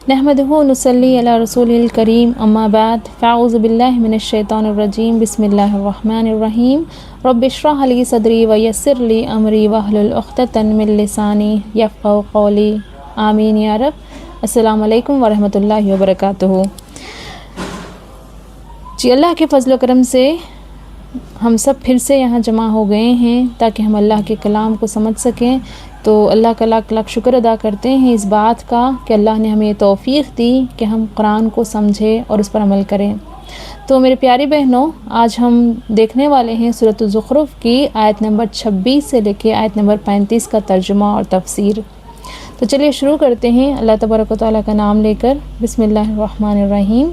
نحمدہ نصلی علی رسولہ کریم اما بعد فاعوذ باللہ من الشیطان الرجیم بسم اللہ الرحمن الرحیم رب اشرح لی صدری ویسر لی امری واحلل عقدۃ من لسانی یفقہوا قولی آمین یا رب۔ السلام علیکم ورحمۃ اللہ وبرکاتہ۔ جی اللہ کے فضل و کرم سے ہم سب پھر سے یہاں جمع ہو گئے ہیں تاکہ ہم اللہ کے کلام کو سمجھ سکیں۔ تو اللہ کا لاکھ لاکھ شکر ادا کرتے ہیں اس بات کا کہ اللہ نے ہمیں توفیق دی کہ ہم قرآن کو سمجھیں اور اس پر عمل کریں۔ تو میرے پیاری بہنوں، آج ہم دیکھنے والے ہیں سورۃ الزخرف کی آیت نمبر 26 سے لے کے آیت نمبر 35 کا ترجمہ اور تفسیر۔ تو چلیے شروع کرتے ہیں اللہ تبارک و تعالیٰ کا نام لے کر۔ بسم اللہ الرحمن الرحیم۔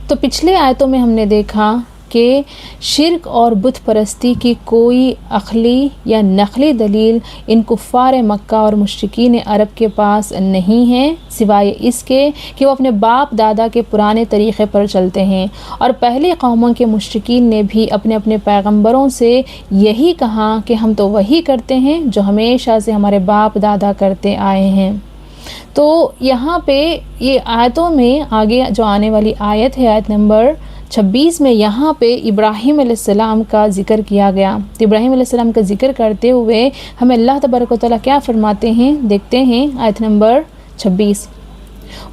تو پچھلے آیتوں میں ہم نے دیکھا کہ شرک اور بت پرستی کی کوئی عقلی یا نقلی دلیل ان کفار مکہ اور مشرکین عرب کے پاس نہیں ہے، سوائے اس کے کہ وہ اپنے باپ دادا کے پرانے طریقے پر چلتے ہیں، اور پہلے قوموں کے مشرکین نے بھی اپنے اپنے پیغمبروں سے یہی کہا کہ ہم تو وہی کرتے ہیں جو ہمیشہ سے ہمارے باپ دادا کرتے آئے ہیں۔ تو یہاں پہ یہ آیتوں میں آگے جو آنے والی آیت ہے آیت نمبر 26 میں، یہاں پہ ابراہیم علیہ السلام کا ذکر کیا گیا۔ تو ابراہیم علیہ السلام کا ذکر کرتے ہوئے ہمیں اللہ تبارک و تعالیٰ کیا فرماتے ہیں، دیکھتے ہیں آیت نمبر 26۔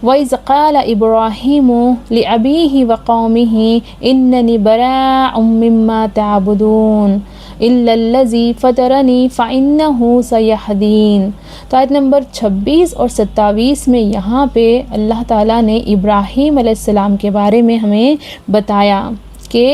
وَإِذْ قَالَ إِبْرَاهِيمُ لِأَبِيهِ وَقَوْمِهِ إِنَّنِي بَرَاءٌ مِّمَّا تَعْبُدُونَ إِلَّا الَّذِي فَطَرَنِي فَإِنَّهُ سَيَهْدِينِ۔ تو آیت نمبر 26 اور 27 میں یہاں پہ اللہ تعالیٰ نے ابراہیم علیہ السلام کے بارے میں ہمیں بتایا کہ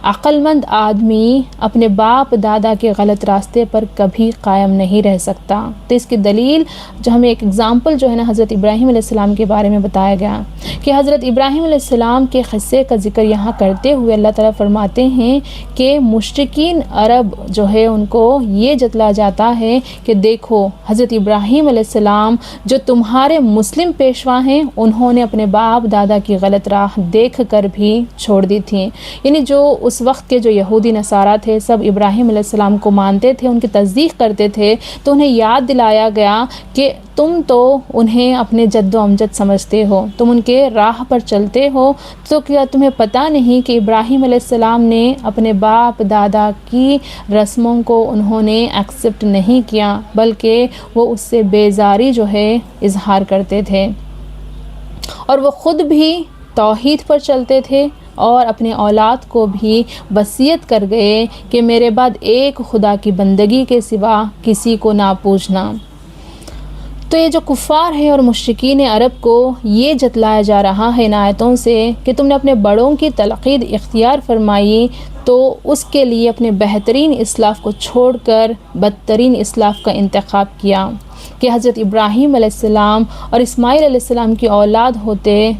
عقل مند آدمی اپنے باپ دادا کے غلط راستے پر کبھی قائم نہیں رہ سکتا۔ تو اس کی دلیل جو ہمیں ایک اگزامپل جو ہے نا حضرت ابراہیم علیہ السلام کے بارے میں بتایا گیا کہ حضرت ابراہیم علیہ السلام کے قصے کا ذکر یہاں کرتے ہوئے اللہ تعالیٰ فرماتے ہیں کہ مشرکین عرب جو ہے ان کو یہ جتلا جاتا ہے کہ دیکھو حضرت ابراہیم علیہ السلام جو تمہارے مسلم پیشوا ہیں، انہوں نے اپنے باپ دادا کی غلط راہ دیکھ کر بھی چھوڑ دی تھی۔ یعنی جو اس وقت کے جو یہودی نصارہ تھے سب ابراہیم علیہ السلام کو مانتے تھے، ان کی تصدیق کرتے تھے، تو انہیں یاد دلایا گیا کہ تم تو انہیں اپنے جد و امجد سمجھتے ہو، تم ان کے راہ پر چلتے ہو، تو کیا تمہیں پتہ نہیں کہ ابراہیم علیہ السلام نے اپنے باپ دادا کی رسموں کو انہوں نے ایکسیپٹ نہیں کیا، بلکہ وہ اس سے بیزاری جو ہے اظہار کرتے تھے، اور وہ خود بھی توحید پر چلتے تھے اور اپنے اولاد کو بھی وصیت کر گئے کہ میرے بعد ایک خدا کی بندگی کے سوا کسی کو نہ پوجنا۔ تو یہ جو کفار ہیں اور مشرکین عرب کو یہ جتلایا جا رہا ہے ان آیتوں سے کہ تم نے اپنے بڑوں کی تلقین اختیار فرمائی، تو اس کے لیے اپنے بہترین اسلاف کو چھوڑ کر بدترین اسلاف کا انتخاب کیا کہ حضرت ابراہیم علیہ السلام اور اسماعیل علیہ السلام کی اولاد ہوتے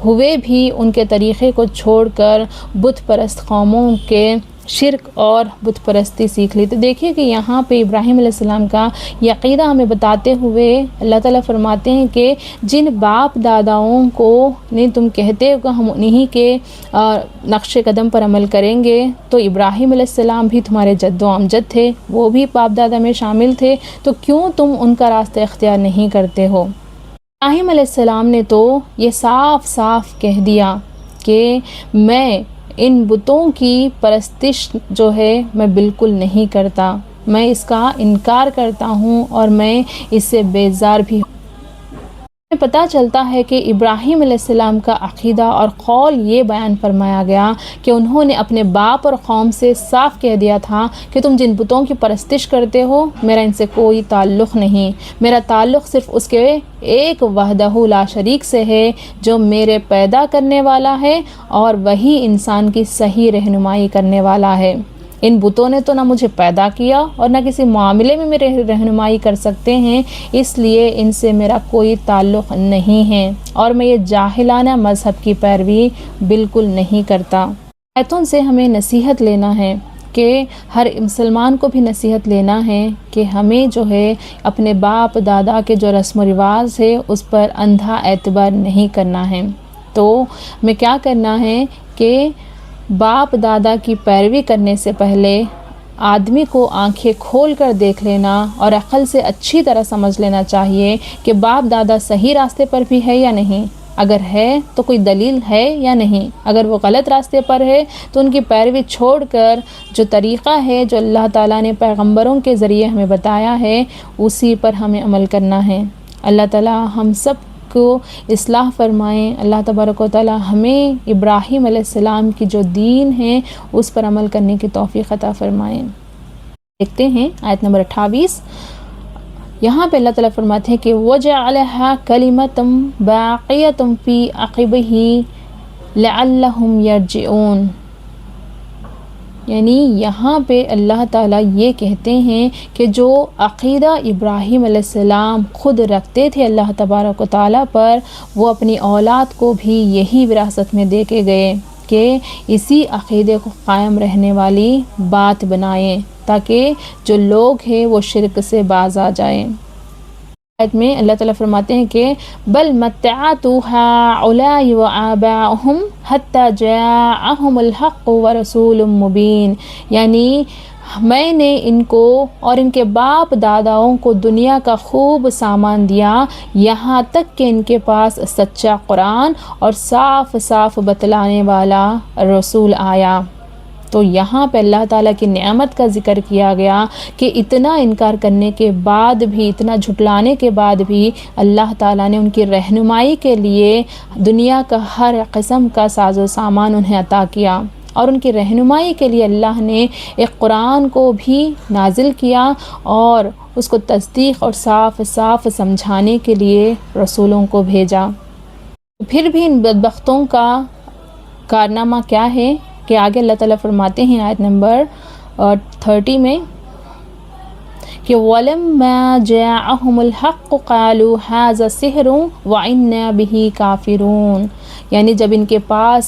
ہوئے بھی ان کے طریقے کو چھوڑ کر بت پرست قوموں کے شرک اور بت پرستی سیکھ لی۔ تو دیکھیے کہ یہاں پہ ابراہیم علیہ السلام کا یہ عقیدہ ہمیں بتاتے ہوئے اللہ تعالیٰ فرماتے ہیں کہ جن باپ داداؤں کو نہیں تم کہتے ہو کہ ہم انہی کے نقش قدم پر عمل کریں گے، تو ابراہیم علیہ السلام بھی تمہارے جد و امجد تھے، وہ بھی باپ دادا میں شامل تھے، تو کیوں تم ان کا راستہ اختیار نہیں کرتے ہو؟ ابراہیم علیہ السلام نے تو یہ صاف صاف کہہ دیا کہ میں ان بتوں کی پرستش جو ہے میں بالکل نہیں کرتا، میں اس کا انکار کرتا ہوں اور میں اس سے بیزار بھی ہوں۔ ہمیں پتہ چلتا ہے کہ ابراہیم علیہ السلام کا عقیدہ اور قول یہ بیان فرمایا گیا کہ انہوں نے اپنے باپ اور قوم سے صاف کہہ دیا تھا کہ تم جن بتوں کی پرستش کرتے ہو میرا ان سے کوئی تعلق نہیں، میرا تعلق صرف اس کے ایک وحدہ لا شریک سے ہے جو میرے پیدا کرنے والا ہے اور وہی انسان کی صحیح رہنمائی کرنے والا ہے۔ ان بتوں نے تو نہ مجھے پیدا کیا اور نہ کسی معاملے میں میرے رہنمائی کر سکتے ہیں، اس لیے ان سے میرا کوئی تعلق نہیں ہے اور میں یہ جاہلانہ مذہب کی پیروی بالکل نہیں کرتا۔ آیتوں سے ہمیں نصیحت لینا ہے کہ ہر مسلمان کو بھی نصیحت لینا ہے کہ ہمیں جو ہے اپنے باپ دادا کے جو رسم و رواج ہے اس پر اندھا اعتبار نہیں کرنا ہے۔ تو ہمیں کیا کرنا ہے کہ باپ دادا کی پیروی کرنے سے پہلے آدمی کو آنکھیں کھول کر دیکھ لینا اور عقل سے اچھی طرح سمجھ لینا چاہیے کہ باپ دادا صحیح راستے پر بھی ہے یا نہیں، اگر ہے تو کوئی دلیل ہے یا نہیں، اگر وہ غلط راستے پر ہے تو ان کی پیروی چھوڑ کر جو طریقہ ہے جو اللہ تعالیٰ نے پیغمبروں کے ذریعے ہمیں بتایا ہے اسی پر ہمیں عمل کرنا ہے۔ اللہ تعالیٰ ہم سب کو اصلاح فرمائیں، اللہ تبارک و تعالیٰ ہمیں ابراہیم علیہ السلام کی جو دین ہے اس پر عمل کرنے کی توفیق عطا فرمائیں۔ دیکھتے ہیں آیت نمبر 28، یہاں پہ اللہ تعالیٰ فرماتے ہیں کہ وَجَعَلَهَا كَلِمَةً بَاقِيَةً فِي عَقِبِهِ لَعَلَّهُمْ يَرْجِعُونَ، یعنی یہاں پہ اللہ تعالیٰ یہ کہتے ہیں کہ جو عقیدہ ابراہیم علیہ السلام خود رکھتے تھے اللہ تبارک و تعالیٰ پر، وہ اپنی اولاد کو بھی یہی وراثت میں دے کے گئے کہ اسی عقیدے کو قائم رہنے والی بات بنائیں تاکہ جو لوگ ہیں وہ شرک سے باز آ جائیں۔ آیت میں اللہ تعالیٰ فرماتے ہیں کہ بل متعت هؤلاء وآباؤهم حتى جاءهم الحق ورسول مبین، یعنی میں نے ان کو اور ان کے باپ داداؤں کو دنیا کا خوب سامان دیا یہاں تک کہ ان کے پاس سچا قرآن اور صاف صاف بتلانے والا رسول آیا۔ تو یہاں پہ اللہ تعالیٰ کی نعمت کا ذکر کیا گیا کہ اتنا انکار کرنے کے بعد بھی، اتنا جھٹلانے کے بعد بھی اللہ تعالیٰ نے ان کی رہنمائی کے لیے دنیا کا ہر قسم کا ساز و سامان انہیں عطا کیا، اور ان کی رہنمائی کے لیے اللہ نے ایک قرآن کو بھی نازل کیا اور اس کو تصدیق اور صاف صاف سمجھانے کے لیے رسولوں کو بھیجا۔ پھر بھی ان بدبختوں کا کارنامہ کیا ہے کہ آگے اللہ تعالیٰ فرماتے ہیں آیت نمبر 30 میں کہ وَلَمَّا جَاءَهُمُ الْحَقُّ قَالُوا هَذَا سِحْرٌ وَإِنَّا بِهِ كَافِرُونَ، یعنی جب ان کے پاس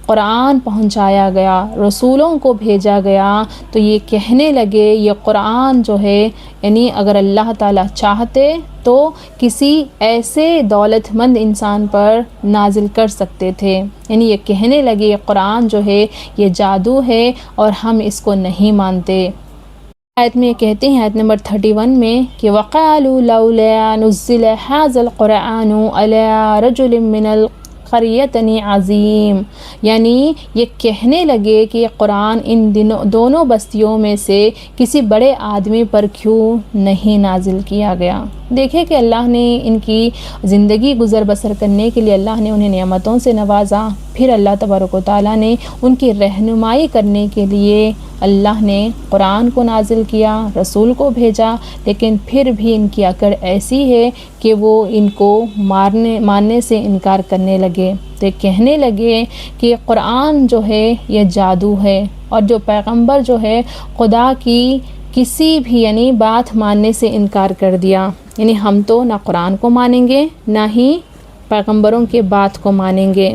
قرآن پہنچایا گیا، رسولوں کو بھیجا گیا، تو یہ کہنے لگے یہ قرآن جو ہے، یعنی اگر اللہ تعالیٰ چاہتے تو کسی ایسے دولت مند انسان پر نازل کر سکتے تھے، یعنی یہ کہنے لگے یہ قرآن جو ہے یہ جادو ہے اور ہم اس کو نہیں مانتے۔ آیت میں یہ کہتے ہیں آیت نمبر 31 میں کہ وَقَالُوا لَوْلَا نُزِّلَ هَذَا الْقُرْآنُ عَلَى رَجُلٍ مِّنَ الْقَرْيَتَيْنِ عَظِيمٍ، یعنی یہ کہنے لگے کہ یہ قرآن ان دونوں بستیوں میں سے کسی بڑے آدمی پر کیوں نہیں نازل کیا گیا۔ دیکھیں کہ اللہ نے ان کی زندگی گزر بسر کرنے کے لیے اللہ نے انہیں نعمتوں سے نوازا، پھر اللہ تبارک و تعالیٰ نے ان کی رہنمائی کرنے کے لیے اللہ نے قرآن کو نازل کیا، رسول کو بھیجا، لیکن پھر بھی ان کی اکڑ ایسی ہے کہ وہ ان کو ماننے سے انکار کرنے لگے، تو کہنے لگے کہ قرآن جو ہے یہ جادو ہے، اور جو پیغمبر جو ہے خدا کی کسی بھی یعنی بات ماننے سے انکار کر دیا، یعنی ہم تو نہ قرآن کو مانیں گے نہ ہی پیغمبروں کے بات کو مانیں گے۔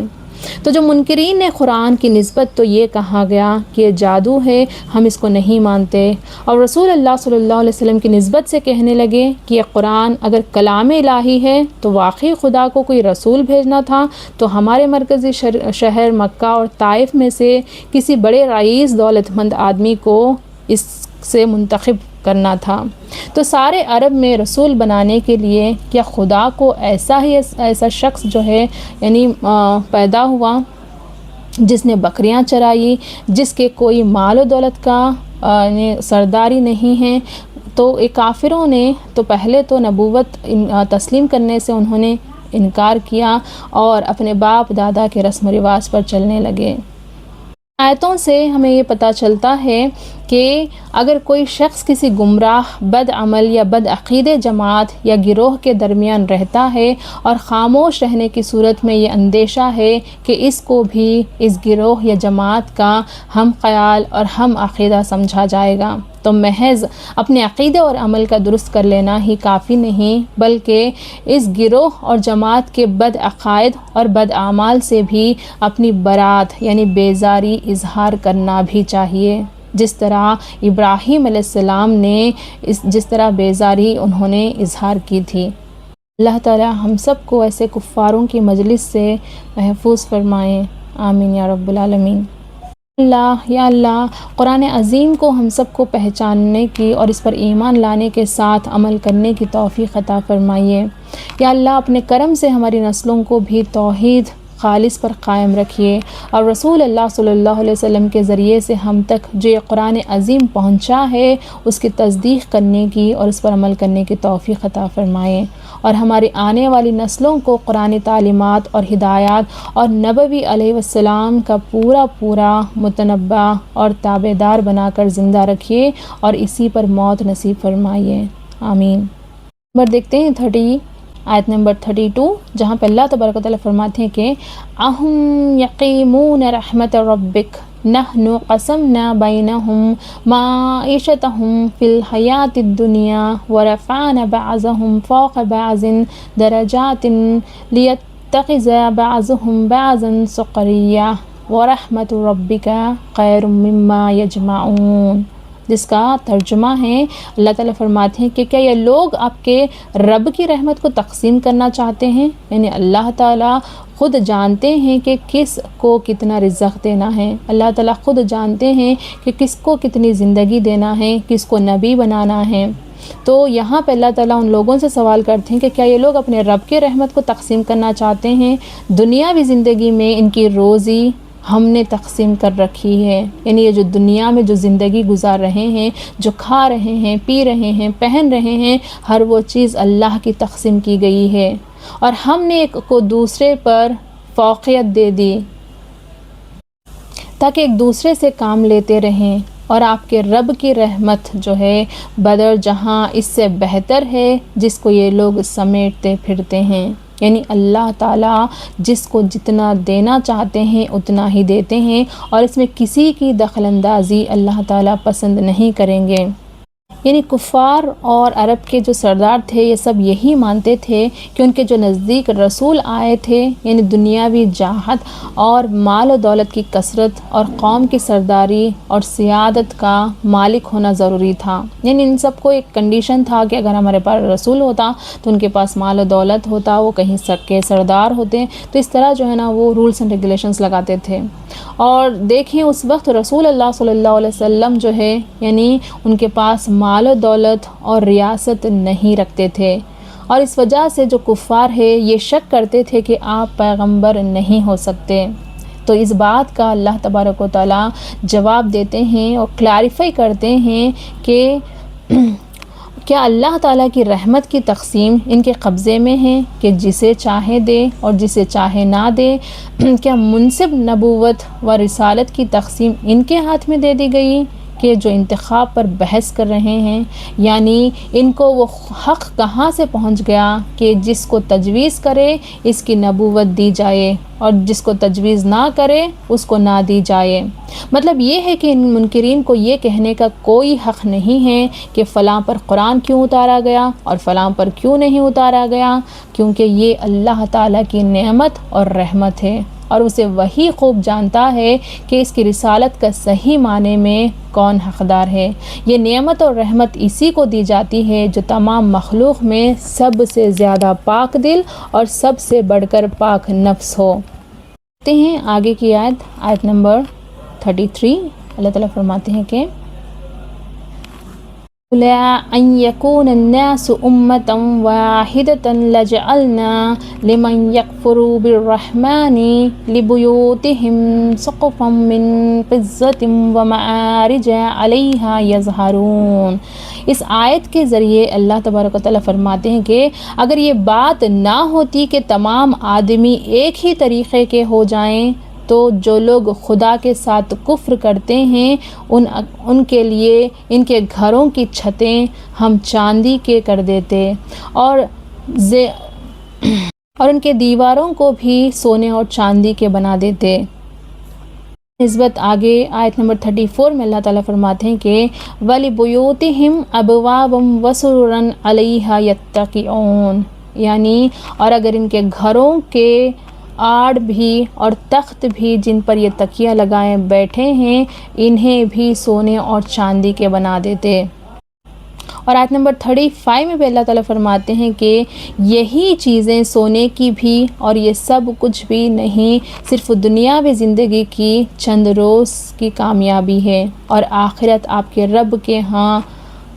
تو جو منکرین نے قرآن کی نسبت تو یہ کہا گیا کہ یہ جادو ہے، ہم اس کو نہیں مانتے، اور رسول اللہ صلی اللہ علیہ وسلم کی نسبت سے کہنے لگے کہ یہ قرآن اگر کلام الہی ہے تو واقعی خدا کو کوئی رسول بھیجنا تھا، تو ہمارے مرکزی شہر مکہ اور طائف میں سے کسی بڑے رئیس دولت مند آدمی کو اس سے منتخب کرنا تھا۔ تو سارے عرب میں رسول بنانے کے لیے کیا خدا کو ایسا شخص جو ہے یعنی پیدا ہوا جس نے بکریاں چرائی، جس کے کوئی مال و دولت کا سرداری نہیں ہے؟ تو کافروں نے تو پہلے تو نبوت تسلیم کرنے سے انہوں نے انکار کیا اور اپنے باپ دادا کے رسم و رواج پر چلنے لگے۔ آیتوں سے ہمیں یہ پتہ چلتا ہے کہ اگر کوئی شخص کسی گمراہ، بد عمل یا بد عقیدے جماعت یا گروہ کے درمیان رہتا ہے اور خاموش رہنے کی صورت میں یہ اندیشہ ہے کہ اس کو بھی اس گروہ یا جماعت کا ہم خیال اور ہم عقیدہ سمجھا جائے گا، تو محض اپنے عقیدے اور عمل کا درست کر لینا ہی کافی نہیں، بلکہ اس گروہ اور جماعت کے بد عقائد اور بد اعمال سے بھی اپنی برات یعنی بیزاری اظہار کرنا بھی چاہیے، جس طرح ابراہیم علیہ السلام نے جس طرح بیزاری انہوں نے اظہار کی تھی۔ اللہ تعالی ہم سب کو ایسے کفاروں کی مجلس سے محفوظ فرمائیں، آمین یا رب العالمین۔ یا اللہ قرآن عظیم کو ہم سب کو پہچاننے کی اور اس پر ایمان لانے کے ساتھ عمل کرنے کی توفیق عطا فرمائیے۔ یا اللہ اپنے کرم سے ہماری نسلوں کو بھی توحید خالص پر قائم رکھیے، اور رسول اللہ صلی اللہ علیہ وسلم کے ذریعے سے ہم تک جو یہ قرآن عظیم پہنچا ہے اس کی تصدیق کرنے کی اور اس پر عمل کرنے کی توفیق عطا فرمائیں، اور ہماری آنے والی نسلوں کو قرآن تعلیمات اور ہدایات اور نبوی علیہ السلام کا پورا متنبع اور تابعدار بنا کر زندہ رکھیے اور اسی پر موت نصیب فرمائیے، آمین۔ نمبر دیکھتے ہیں آیت نمبر 32، جہاں پہ اللہ تبارک و تعالیٰ فرماتے ہیں کہ اَهُمْ يَقِيمُونَ رَحْمَةَ رَبِّكَ نَحْنُ قَسَمْنَا بَيْنَهُمْ مَعِيشَتَهُمْ فِي الْحَيَاةِ الدُّنْيَا وَرَفَعْنَا بَعْضَهُمْ فَوْقَ بَعْضٍ دَرَجَاتٍ لِيَتَّخِذَ بَعْضُهُمْ بَعْضًا سُخْرِيًّا وَرَحْمَةُ رَبِّكَ خَيْرٌ مِّمَّا يَجْمَعُونَ، جس کا ترجمہ ہے اللہ تعالیٰ فرماتے ہیں کہ کیا یہ لوگ آپ کے رب کی رحمت کو تقسیم کرنا چاہتے ہیں؟ یعنی اللہ تعالیٰ خود جانتے ہیں کہ کس کو کتنا رزق دینا ہے، اللہ تعالیٰ خود جانتے ہیں کہ کس کو کتنی زندگی دینا ہے، کس کو نبی بنانا ہے۔ تو یہاں پہ اللہ تعالیٰ ان لوگوں سے سوال کرتے ہیں کہ کیا یہ لوگ اپنے رب کے رحمت کو تقسیم کرنا چاہتے ہیں؟ دنیاوی زندگی میں ان کی روزی ہم نے تقسیم کر رکھی ہے، یعنی یہ جو دنیا میں جو زندگی گزار رہے ہیں، جو کھا رہے ہیں، پی رہے ہیں، پہن رہے ہیں، ہر وہ چیز اللہ کی تقسیم کی گئی ہے، اور ہم نے ایک کو دوسرے پر فوقیت دے دی تاکہ ایک دوسرے سے کام لیتے رہیں، اور آپ کے رب کی رحمت جو ہے بدر جہاں اس سے بہتر ہے جس کو یہ لوگ سمیٹتے پھرتے ہیں، یعنی اللہ تعالیٰ جس کو جتنا دینا چاہتے ہیں اتنا ہی دیتے ہیں، اور اس میں کسی کی دخل اندازی اللہ تعالیٰ پسند نہیں کریں گے۔ یعنی کفار اور عرب کے جو سردار تھے یہ سب یہی مانتے تھے کہ ان کے جو نزدیک رسول آئے تھے، یعنی دنیاوی جاہت اور مال و دولت کی کثرت اور قوم کی سرداری اور سیادت کا مالک ہونا ضروری تھا، یعنی ان سب کو ایک کنڈیشن تھا کہ اگر ہمارے پاس رسول ہوتا تو ان کے پاس مال و دولت ہوتا، وہ کہیں کے سردار ہوتے، تو اس طرح جو ہے نا وہ رولز اینڈ ریگولیشنز لگاتے تھے۔ اور دیکھیں اس وقت رسول اللہ صلی اللہ علیہ وسلم جو ہے یعنی ان کے پاس مال و دولت اور ریاست نہیں رکھتے تھے، اور اس وجہ سے جو کفار ہے یہ شک کرتے تھے کہ آپ پیغمبر نہیں ہو سکتے۔ تو اس بات کا اللہ تبارک و تعالیٰ جواب دیتے ہیں اور کلیریفائی کرتے ہیں کہ کیا اللہ تعالیٰ کی رحمت کی تقسیم ان کے قبضے میں ہے کہ جسے چاہے دے اور جسے چاہے نہ دے؟ کیا منصب نبوت و رسالت کی تقسیم ان کے ہاتھ میں دے دی گئی کہ جو انتخاب پر بحث کر رہے ہیں؟ یعنی ان کو وہ حق کہاں سے پہنچ گیا کہ جس کو تجویز کرے اس کی نبوت دی جائے اور جس کو تجویز نہ کرے اس کو نہ دی جائے؟ مطلب یہ ہے کہ ان منکرین کو یہ کہنے کا کوئی حق نہیں ہے کہ فلاں پر قرآن کیوں اتارا گیا اور فلاں پر کیوں نہیں اتارا گیا، کیونکہ یہ اللہ تعالیٰ کی نعمت اور رحمت ہے، اور اسے وہی خوب جانتا ہے کہ اس کی رسالت کا صحیح معنی میں کون حقدار ہے۔ یہ نعمت اور رحمت اسی کو دی جاتی ہے جو تمام مخلوق میں سب سے زیادہ پاک دل اور سب سے بڑھ کر پاک نفس ہو۔ کہتے ہیں آگے کی آیت نمبر 33، اللہ تعالیٰ فرماتے ہیں کہ لَوْلَا أَن يَكُونَ النَّاسُ أُمَّةً وَاحِدَةً لَجَعَلْنَا لِمَن يَكْفُرُ بِالرَّحْمَنِ لِبُيُوتِهِمْ سَقْفًا مِّن فِضَّةٍ وَمَعَارِجَ عَلَيْهَا يَظْهَرُونَ۔ اس آیت کے ذریعے اللہ تبارک و تعالیٰ فرماتے ہیں کہ اگر یہ بات نہ ہوتی کہ تمام آدمی ایک ہی طریقے کے ہو جائیں تو جو لوگ خدا کے ساتھ کفر کرتے ہیں ان کے لیے ان کے گھروں کی چھتیں ہم چاندی کے کر دیتے اور ان کے دیواروں کو بھی سونے اور چاندی کے بنا دیتے۔ نسبت آگے آیت نمبر 34 میں اللہ تعالیٰ فرماتے ہیں کہ وَلِبُيُوتِهِمْ أَبْوَابًا وَسُرُرًا عَلَيْهَا يَتَّكِئُونَ، یعنی اور اگر ان کے گھروں کے آڑ بھی اور تخت بھی جن پر یہ تکیہ لگائے بیٹھے ہیں انہیں بھی سونے اور چاندی کے بنا دیتے، اور آیت نمبر 35 میں بھی اللہ تعالیٰ فرماتے ہیں کہ یہی چیزیں سونے کی بھی اور یہ سب کچھ بھی نہیں، صرف دنیاوی زندگی کی چند روز کی کامیابی ہے، اور آخرت آپ کے رب کے ہاں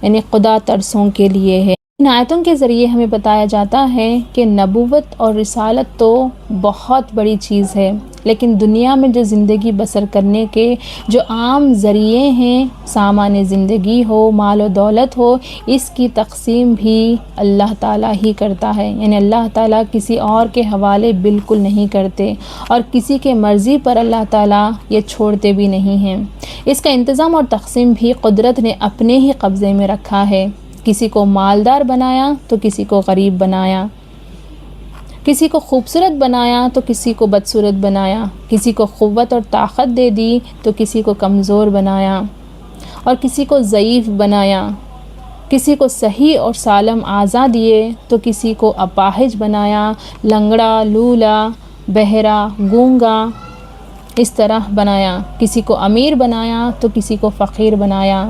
یعنی خدا ترسوں کے لیے ہے۔ ان آیتوں کے ذریعے ہمیں بتایا جاتا ہے کہ نبوت اور رسالت تو بہت بڑی چیز ہے، لیکن دنیا میں جو زندگی بسر کرنے کے جو عام ذریعے ہیں، سامان زندگی ہو، مال و دولت ہو، اس کی تقسیم بھی اللہ تعالیٰ ہی کرتا ہے، یعنی اللہ تعالیٰ کسی اور کے حوالے بالکل نہیں کرتے، اور کسی کے مرضی پر اللہ تعالیٰ یہ چھوڑتے بھی نہیں ہیں۔ اس کا انتظام اور تقسیم بھی قدرت نے اپنے ہی قبضے میں رکھا ہے۔ کسی کو مالدار بنایا تو کسی کو غریب بنایا، کسی کو خوبصورت بنایا تو کسی کو بدصورت بنایا، کسی کو قوت اور طاقت دے دی تو کسی کو کمزور بنایا، اور کسی کو ضعیف بنایا، کسی کو صحیح اور سالم اعضاء دیے تو کسی کو اپاہج بنایا، لنگڑا، لولا، بہرا، گونگا اس طرح بنایا، کسی کو امیر بنایا تو کسی کو فقیر بنایا۔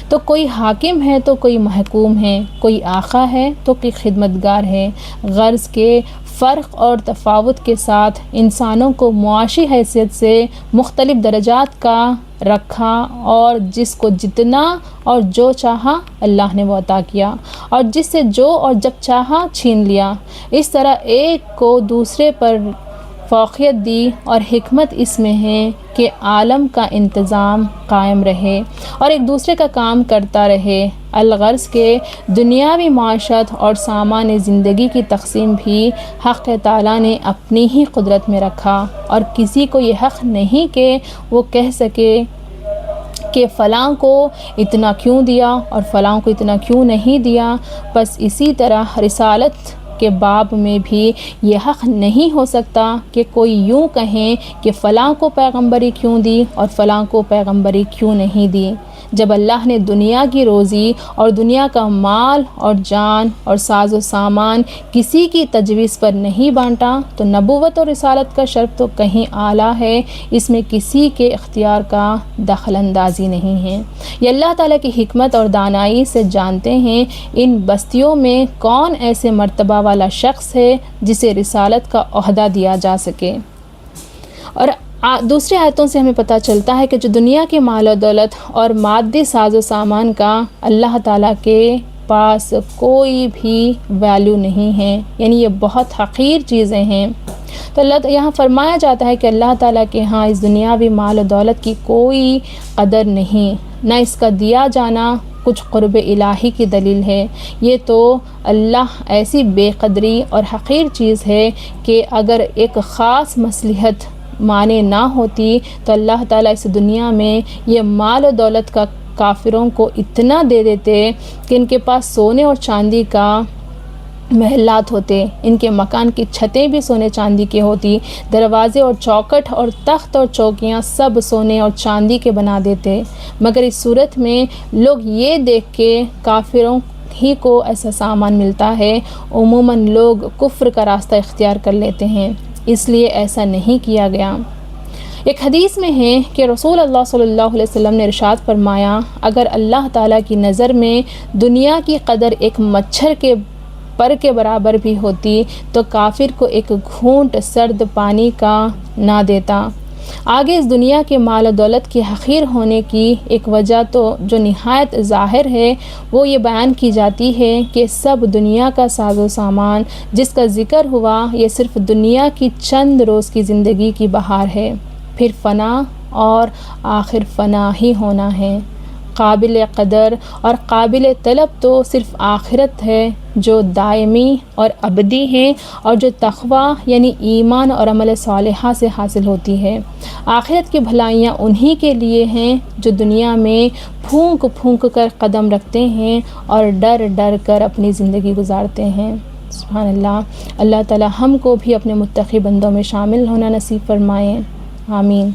تو کوئی حاکم ہے تو کوئی محکوم ہے، کوئی آقا ہے تو کوئی خدمتگار ہے۔ غرض کے فرق اور تفاوت کے ساتھ انسانوں کو معاشی حیثیت سے مختلف درجات کا رکھا، اور جس کو جتنا اور جو چاہا اللہ نے وہ عطا کیا، اور جس سے جو اور جب چاہا چھین لیا۔ اس طرح ایک کو دوسرے پر فوقیت دی، اور حکمت اس میں ہے کہ عالم کا انتظام قائم رہے اور ایک دوسرے کا کام کرتا رہے۔ الغرض کے دنیاوی معاشت اور سامان زندگی کی تقسیم بھی حق تعالیٰ نے اپنی ہی قدرت میں رکھا، اور کسی کو یہ حق نہیں کہ وہ کہہ سکے کہ فلاں کو اتنا کیوں دیا اور فلاں کو اتنا کیوں نہیں دیا۔ بس اسی طرح رسالت کے باب میں بھی یہ حق نہیں ہو سکتا کہ کوئی یوں کہیں کہ فلاں کو پیغمبری کیوں دی اور فلاں کو پیغمبری کیوں نہیں دی۔ جب اللہ نے دنیا کی روزی اور دنیا کا مال اور جان اور ساز و سامان کسی کی تجویز پر نہیں بانٹا، تو نبوت اور رسالت کا شرف تو کہیں اعلیٰ ہے، اس میں کسی کے اختیار کا دخل اندازی نہیں ہے۔ یہ اللہ تعالیٰ کی حکمت اور دانائی سے جانتے ہیں ان بستیوں میں کون ایسے مرتبہ والا شخص ہے جسے رسالت کا عہدہ دیا جا سکے۔ اور دوسری آیتوں سے ہمیں پتہ چلتا ہے کہ جو دنیا کے مال و دولت اور مادی ساز و سامان کا اللہ تعالیٰ کے پاس کوئی بھی ویلیو نہیں ہے، یعنی یہ بہت حقیر چیزیں ہیں۔ تو یہاں فرمایا جاتا ہے کہ اللہ تعالیٰ کے ہاں اس دنیاوی مال و دولت کی کوئی قدر نہیں، نہ اس کا دیا جانا کچھ قرب الہی کی دلیل ہے۔ یہ تو اللہ ایسی بے قدری اور حقیر چیز ہے کہ اگر ایک خاص مصلحت مانے نہ ہوتی تو اللہ تعالیٰ اس دنیا میں یہ مال و دولت کا کافروں کو اتنا دے دیتے کہ ان کے پاس سونے اور چاندی کا محلات ہوتے، ان کے مکان کی چھتیں بھی سونے چاندی کے ہوتی، دروازے اور چوکٹ اور تخت اور چوکیاں سب سونے اور چاندی کے بنا دیتے، مگر اس صورت میں لوگ یہ دیکھ کے کافروں ہی کو ایسا سامان ملتا ہے، عموماً لوگ کفر کا راستہ اختیار کر لیتے ہیں، اس لیے ایسا نہیں کیا گیا۔ ایک حدیث میں ہے کہ رسول اللہ صلی اللہ علیہ وسلم نے ارشاد فرمایا، اگر اللہ تعالیٰ کی نظر میں دنیا کی قدر ایک مچھر کے پر کے برابر بھی ہوتی تو کافر کو ایک گھونٹ سرد پانی کا نہ دیتا۔ آگے اس دنیا کے مال و دولت کے حقیر ہونے کی ایک وجہ تو جو نہایت ظاہر ہے وہ یہ بیان کی جاتی ہے کہ سب دنیا کا ساز و سامان جس کا ذکر ہوا یہ صرف دنیا کی چند روز کی زندگی کی بہار ہے، پھر فنا اور آخر فنا ہی ہونا ہے۔ قابل قدر اور قابل طلب تو صرف آخرت ہے جو دائمی اور ابدی ہے اور جو تقویٰ یعنی ایمان اور عمل صالحہ سے حاصل ہوتی ہے۔ آخرت کی بھلائیاں انہی کے لیے ہیں جو دنیا میں پھونک پھونک کر قدم رکھتے ہیں اور ڈر ڈر کر اپنی زندگی گزارتے ہیں۔ سبحان اللہ۔ اللہ تعالی ہم کو بھی اپنے متقی بندوں میں شامل ہونا نصیب فرمائیں، آمین۔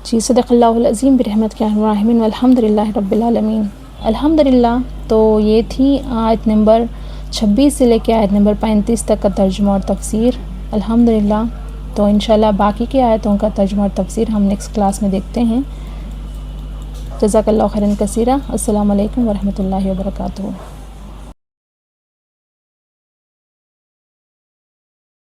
جی صدق اللہ العظیم برحمتہ یا ارحم الراحمین والحمد للہ رب العالمین۔ الحمدللہ۔ تو یہ تھی آیت نمبر 26 سے لے کے آیت نمبر 35 تک کا ترجمہ اور تفسیر، الحمدللہ۔ تو انشاءاللہ باقی کی آیتوں کا ترجمہ اور تفسیر ہم نیکسٹ کلاس میں دیکھتے ہیں۔ جزاک اللہ خیرن کثیرہ. السلام علیکم ورحمۃ اللہ وبرکاتہ.